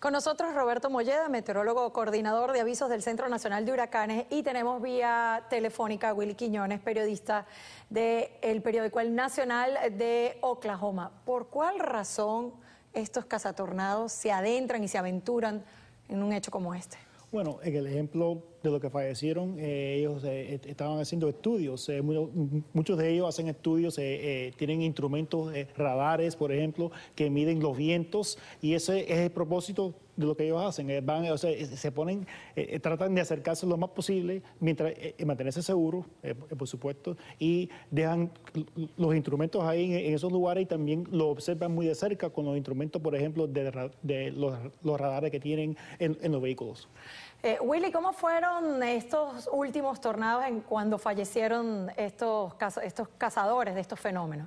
Con nosotros Roberto Molleda, meteorólogo coordinador de avisos del Centro Nacional de Huracanes, y tenemos vía telefónica a Willy Quiñones, periodista del periódico El Nacional de Oklahoma. ¿Por cuál razón estos cazatornados se adentran y se aventuran en un hecho como este? Bueno, en el ejemplo de los que fallecieron, ellos estaban haciendo estudios. Muchos de ellos hacen estudios, tienen instrumentos, radares, por ejemplo, que miden los vientos, y ese es el propósito de lo que ellos hacen. Se ponen, tratan de acercarse lo más posible, mientras mantenerse seguros, por supuesto, y dejan los instrumentos ahí en esos lugares, y también lo observan muy de cerca con los instrumentos, por ejemplo, de los radares que tienen en los vehículos. Willy, ¿cómo fueron estos últimos tornados cuando fallecieron estos cazadores de estos fenómenos?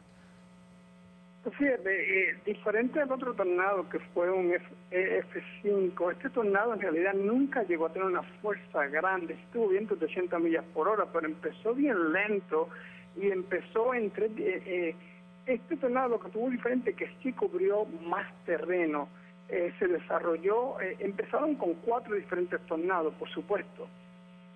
Fíjate, diferente al otro tornado que fue un F5, este tornado en realidad nunca llegó a tener una fuerza grande, estuvo viento de 80 millas por hora, pero empezó bien lento y empezó este tornado lo que tuvo diferente que sí cubrió más terreno. Se desarrolló, empezaron con 4 diferentes tornados, por supuesto,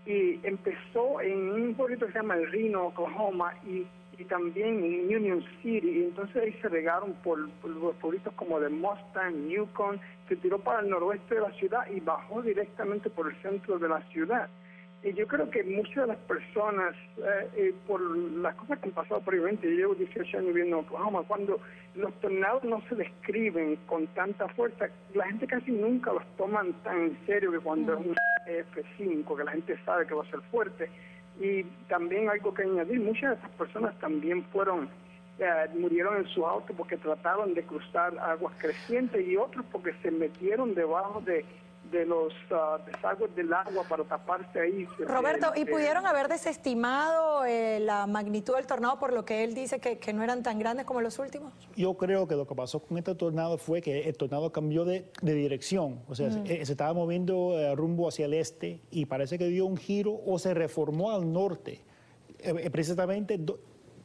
y empezó en un pueblito que se llama El Reno, Oklahoma, y también en Union City, y entonces ahí se regaron por los pueblitos como de Mustang, Yukon, se tiró para el noroeste de la ciudad y bajó directamente por el centro de la ciudad. Y yo creo que muchas de las personas, por las cosas que han pasado previamente, yo llevo 18 años viviendo en Oklahoma, cuando los tornados no se describen con tanta fuerza, la gente casi nunca los toman tan en serio que cuando es un F5, que la gente sabe que va a ser fuerte. Y también algo que añadir, muchas de esas personas también murieron en su auto porque trataron de cruzar aguas crecientes, y otros porque se metieron debajo de los desagües del agua para taparse ahí. Roberto, ¿y pudieron haber desestimado la magnitud del tornado por lo que él dice que no eran tan grandes como los últimos? Yo creo que lo que pasó con este tornado fue que el tornado cambió de dirección, o sea, se estaba moviendo rumbo hacia el este, y parece que dio un giro o se reformó al norte, precisamente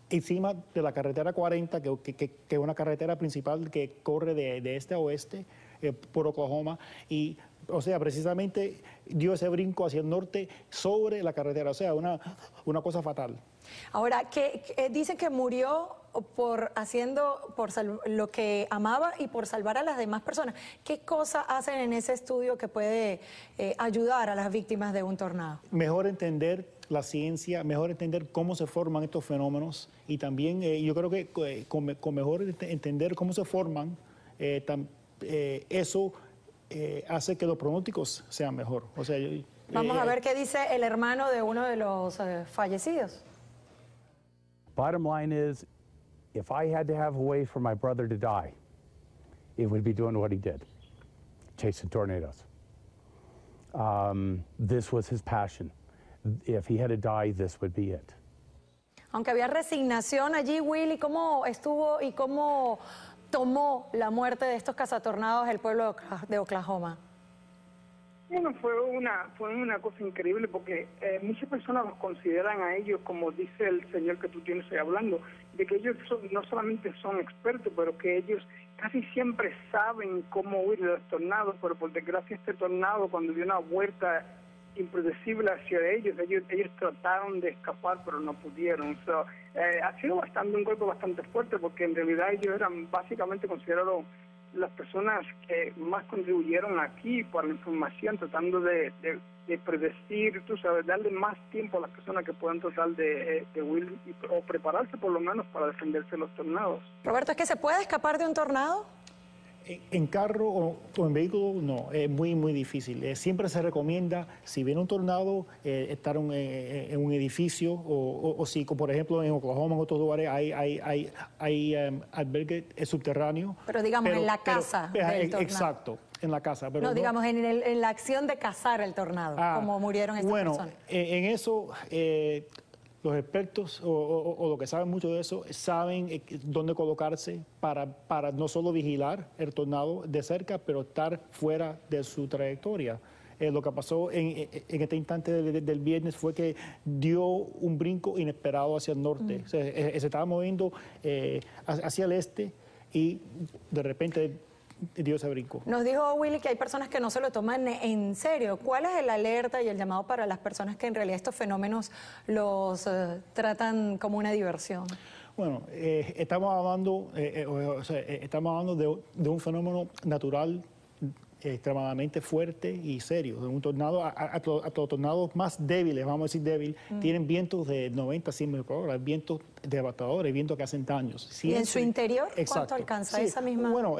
encima de la carretera 40, que es una carretera principal que corre de este a oeste por Oklahoma, y o sea, precisamente dio ese brinco hacia el norte sobre la carretera, o sea, una cosa fatal. Ahora, dicen que murió por lo que amaba y por salvar a las demás personas. ¿Qué cosas hacen en ese estudio que puede ayudar a las víctimas de un tornado? Mejor entender la ciencia, mejor entender cómo se forman estos fenómenos, y también yo creo que con mejor entender cómo se forman, eso hace que los pronósticos sean mejor. O sea, vamos a ver qué dice el hermano de uno de los fallecidos. Bottom line is, if I had to have a way for my brother to die, it would be doing what he did, chasing tornadoes. This was his passion. If he had to die, this would be it. Aunque había resignación allí, Willy, ¿cómo estuvo y cómo tomó la muerte de estos cazatornados el pueblo de Oklahoma? Bueno, fue una cosa increíble porque muchas personas los consideran a ellos, como dice el señor que tú tienes ahí hablando, de que ellos no solamente son expertos, pero que ellos casi siempre saben cómo huir de los tornados, pero por desgracia este tornado, cuando dio una vuelta impredecible hacia ellos trataron de escapar, pero no pudieron. Ha sido un golpe bastante fuerte, porque en realidad ellos eran básicamente considerados las personas que más contribuyeron aquí para la información, tratando de predecir, tú sabes, darle más tiempo a las personas que puedan tratar de huir o prepararse por lo menos para defenderse de los tornados. Roberto, ¿es que se puede escapar de un tornado? En carro o en vehículo no, es muy difícil. Siempre se recomienda, si viene un tornado, estar en un edificio, o si, por ejemplo, en Oklahoma, en otros lugares, hay albergue subterráneo. Pero digamos en la casa del tornado. Exacto, en la casa. Pero no, digamos en la acción de cazar el tornado, como murieron estas personas. En eso... los expertos o los que saben mucho de eso saben dónde colocarse para no solo vigilar el tornado de cerca, pero estar fuera de su trayectoria. Lo que pasó en este instante del viernes fue que dio un brinco inesperado hacia el norte. Se estaba moviendo hacia el este, y de repente dio ese brinco. Nos dijo Willy que hay personas que no se lo toman en serio. ¿Cuál es el alerta y el llamado para las personas que en realidad estos fenómenos los tratan como una diversión? Bueno, estamos hablando de un fenómeno natural extremadamente fuerte y serio. Un tornado, a los tornados más débiles, vamos a decir débil, tienen vientos de 90 a 100 millas por hora, vientos devastadores, vientos que hacen daños. ¿Y en su interior Exacto. cuánto alcanza esa misma? Bueno,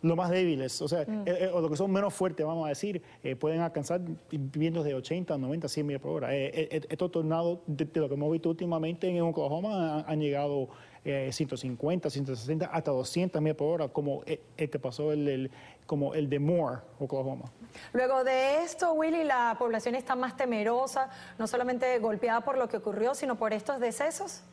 lo más débiles, o sea, o lo que son menos fuertes, vamos a decir, pueden alcanzar vientos de 80, 90, 100 millas por hora. Estos tornados, de lo que hemos visto últimamente en Oklahoma, han llegado 150, 160, hasta 200 millas por hora, como el que pasó como el de Moore, Oklahoma. Luego de esto, Willy, la población está más temerosa, no solamente golpeada por lo que ocurrió, sino por estos decesos.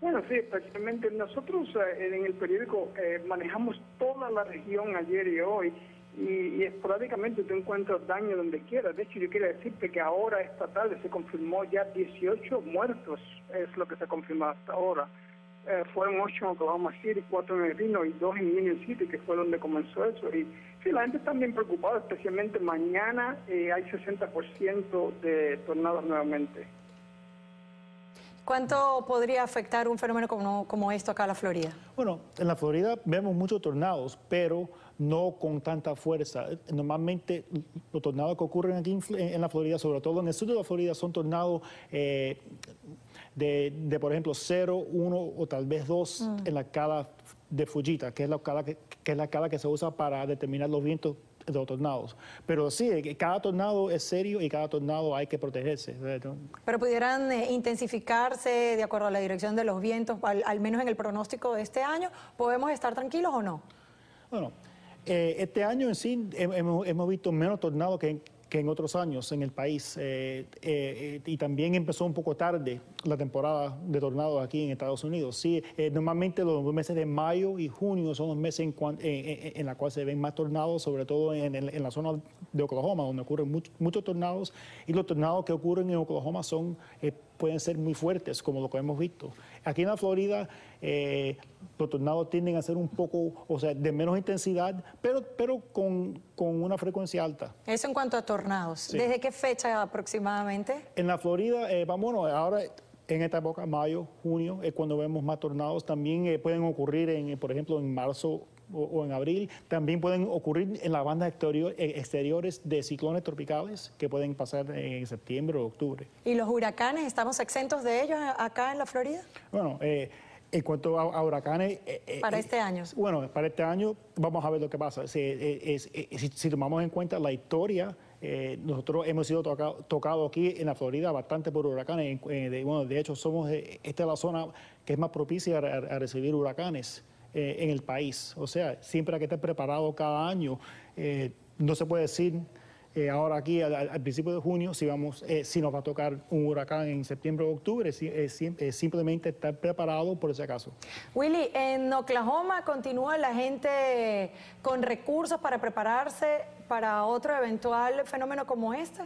Bueno, sí, precisamente nosotros en el periódico manejamos toda la región ayer y hoy y esporádicamente tú encuentras daño donde quiera. De hecho, yo quiero decirte que ahora, esta tarde, se confirmó ya 18 muertos, es lo que se ha confirmado hasta ahora. Fueron 8 en Oklahoma City, 4 en el Reno y 2 en Union City, que fue donde comenzó eso. Y sí, la gente está bien preocupada, especialmente mañana hay 60% de tornados nuevamente. ¿Cuánto podría afectar un fenómeno como esto acá a la Florida? Bueno, en la Florida vemos muchos tornados, pero no con tanta fuerza. Normalmente los tornados que ocurren aquí en la Florida, sobre todo en el sur de la Florida, son tornados de por ejemplo, 0, 1 o tal vez 2 en la escala de Fujita, que es la escala que se usa para determinar los vientos de los tornados. Pero sí, cada tornado es serio y cada tornado hay que protegerse. Pero pudieran intensificarse de acuerdo a la dirección de los vientos, al menos en el pronóstico de este año. ¿Podemos estar tranquilos o no? Bueno, este año en sí hemos visto menos tornados que en otros años en el país. Y también empezó un poco tarde la temporada de tornados aquí en Estados Unidos. Sí, normalmente los meses de mayo y junio son los meses en los cuales se ven más tornados, sobre todo en la zona de Oklahoma, donde ocurren muchos tornados. Y los tornados que ocurren en Oklahoma pueden ser muy fuertes, como lo que hemos visto. Aquí en la Florida, los tornados tienden a ser un poco, o sea, de menos intensidad, pero con una frecuencia alta. Eso en cuanto a tornados. Sí. ¿Desde qué fecha aproximadamente? En la Florida, ahora en esta época, mayo, junio, es cuando vemos más tornados. También pueden ocurrir, por ejemplo, en marzo o en abril. También pueden ocurrir en las bandas exteriores de ciclones tropicales que pueden pasar en septiembre o octubre. ¿Y los huracanes, estamos exentos de ellos acá en la Florida? Bueno, en cuanto a huracanes... ¿Para este año? Bueno, para este año vamos a ver lo que pasa. Si tomamos en cuenta la historia, nosotros hemos sido tocados aquí en la Florida bastante por huracanes. De hecho, esta es la zona que es más propicia a recibir huracanes en el país. O sea, siempre hay que estar preparado cada año. No se puede decir ahora aquí al principio de junio si nos va a tocar un huracán en septiembre o octubre. Simplemente estar preparado por ese caso. Willy, en Oklahoma continúa la gente con recursos para prepararse para otro eventual fenómeno como este.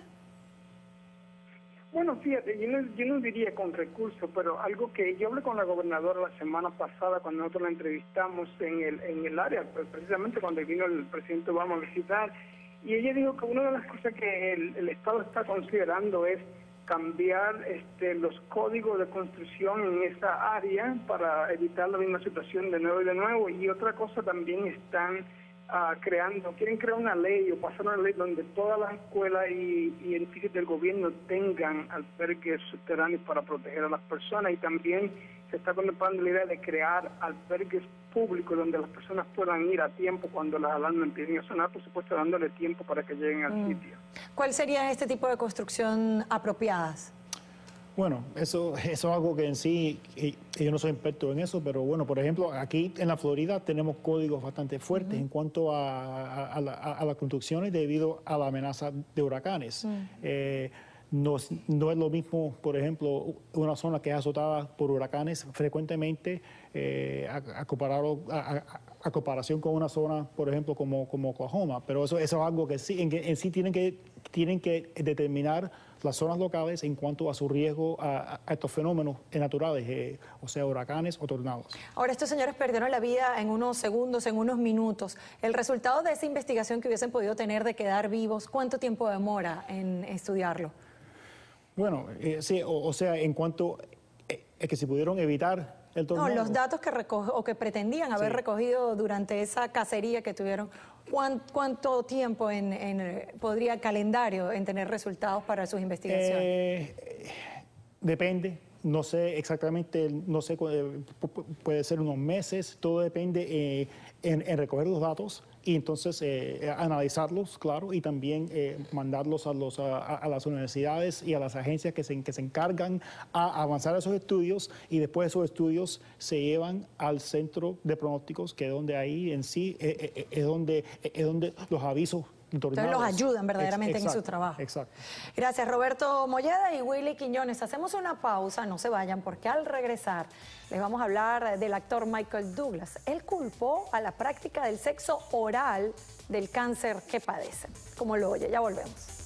Bueno, fíjate, yo no diría con recursos, pero algo que yo hablé con la gobernadora la semana pasada cuando nosotros la entrevistamos en el área, precisamente cuando vino el presidente Obama a visitar, y ella dijo que una de las cosas que el Estado está considerando es cambiar los códigos de construcción en esa área para evitar la misma situación de nuevo, y otra cosa también están quieren crear una ley o pasar una ley donde todas las escuelas y edificios del gobierno tengan albergues subterráneos para proteger a las personas, y también se está contemplando la idea de crear albergues públicos donde las personas puedan ir a tiempo cuando las alarmas empiecen a sonar, por supuesto dándole tiempo para que lleguen al sitio. ¿Cuál sería este tipo de construcción apropiadas? Bueno, eso es algo que en sí, yo no soy experto en eso, pero bueno, por ejemplo, aquí en la Florida tenemos códigos bastante fuertes en cuanto a las construcciones debido a la amenaza de huracanes. No es lo mismo, por ejemplo, una zona que es azotada por huracanes frecuentemente a comparación con una zona, por ejemplo, como Oklahoma. Pero eso es algo que en sí tienen que tienen que determinar las zonas locales en cuanto a su riesgo a estos fenómenos naturales, o sea, huracanes o tornados. Ahora, estos señores perdieron la vida en unos segundos, en unos minutos. El resultado de esa investigación que hubiesen podido tener de quedar vivos, ¿cuánto tiempo demora en estudiarlo? Bueno, sí, o sea, en cuanto a que se pudieron evitar el tornado. No, los datos que que pretendían haber recogido durante esa cacería que tuvieron, ¿cuánto tiempo podría calendario en tener resultados para sus investigaciones? Depende, no sé exactamente, no sé, puede ser unos meses, todo depende en recoger los datos y entonces analizarlos, claro, y también mandarlos a las universidades y a las agencias que se encargan a avanzar esos estudios, y después esos estudios se llevan al centro de pronósticos, que es donde ahí en sí es donde los avisos. Entonces los ayudan verdaderamente en su trabajo. Exacto. Gracias, Roberto Molleda y Willy Quiñones. Hacemos una pausa, no se vayan, porque al regresar les vamos a hablar del actor Michael Douglas. Él culpó a la práctica del sexo oral del cáncer que padece. Como lo oye, ya volvemos.